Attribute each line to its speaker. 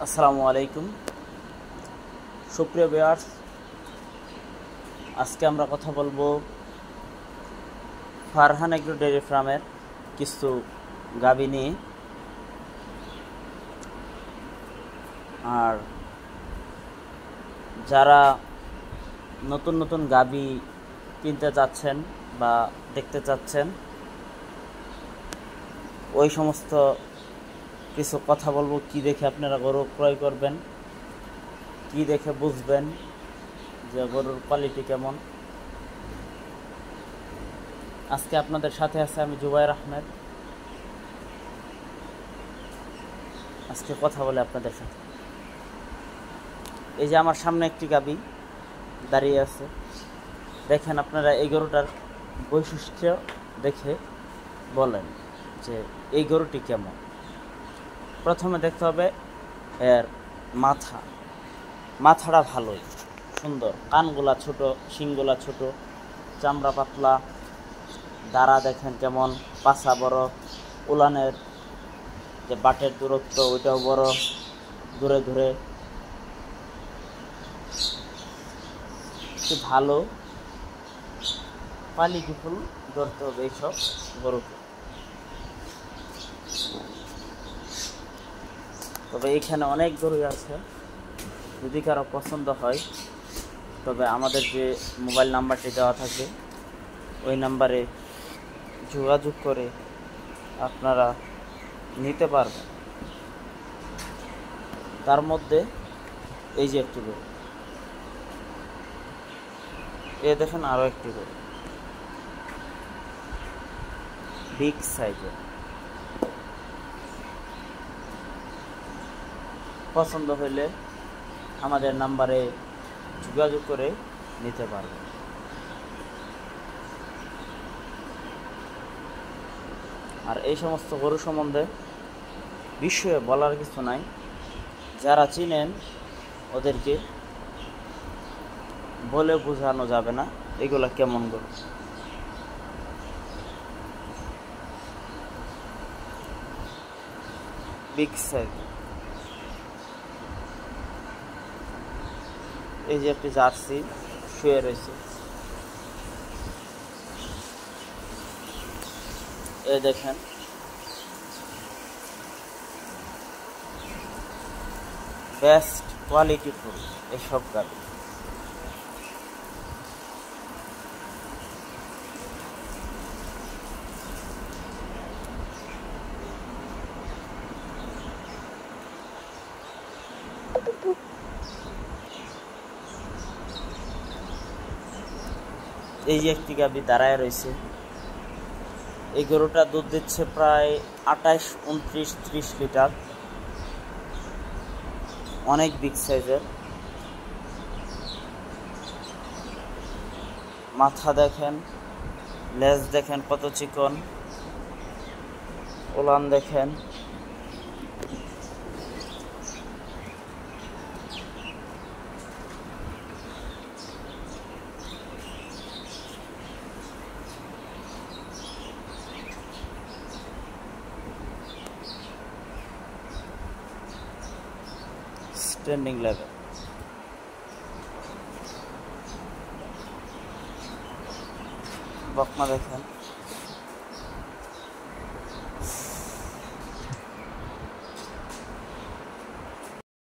Speaker 1: আসসালামু আলাইকুম সুপ্রিয় ভিউয়ার্স, আজকে আমরা কথা বলবো ফারহান এগ্রো ডেয়ারি ফার্মের কিছু গাভী নিয়ে। আর যারা নতুন নতুন গাভী কিনতে চাচ্ছেন বা দেখতে চাচ্ছেন, ওই সমস্ত কিছু কথা বলবো। কি দেখে আপনারা গরু ক্রয় করবেন, কি দেখে বুঝবেন যে গরুর কোয়ালিটি কেমন। আজকে আপনাদের সাথে আছে আমি জুবায়ের আহমেদ। আজকে কথা বলে আপনাদের সাথে। এই যে আমার সামনে একটি গাভী দাঁড়িয়ে আছে, দেখেন আপনারা এই গরুটার বৈশিষ্ট্য দেখে বলেন যে এই গরুটি কেমন। প্রথমে দেখতে হবে এর মাথাটা ভালোই সুন্দর, কানগুলা ছোট, শিংগুলা ছোট, চামড়া পাতলা, দাঁড়া দেখেন কেমন, পাছা বড়, উলানের যে বাটের দূরত্ব ওইটাও বড়, দূরে দূরে ভালো কোয়ালিটিফুল ধরতে হবে এইসব গরুকে। তবে এইখানে অনেক গরুই আছে, যদি কারো পছন্দ হয় তবে আমাদের যে মোবাইল নাম্বারটি দেওয়া থাকবে ওই নাম্বারে যোগাযোগ করে আপনারা নিতে পারবেন। তার মধ্যে এই যে একটি গরু, এ দেখেন আরও একটি গরু বিগ সাইজের। পছন্দ হলে আমাদের নাম্বারে যোগাযোগ করে নিতে পারবেন। আর এই সমস্ত গরু সম্বন্ধে বিষয়ে বলার কিছু নাই, যারা চিনেন ওদেরকে বলে বোঝানো যাবে না এগুলা কেমন গরু। Big size. এই যে একটি জার্সি শুয়ে রয়েছে, এই দেখেন বেস্ট কোয়ালিটি ফুল এসব গাভী। এই যে একটি গাভী দাঁড়ায় রয়েছে, এই গরুটা দুধ দিচ্ছে প্রায় 28, 29, 30 লিটার। অনেক বিগ সাইজের। মাথা দেখেন, লেজ দেখেন কত চিকন, ওলান দেখেন। Standing level. বকনা দেখেন।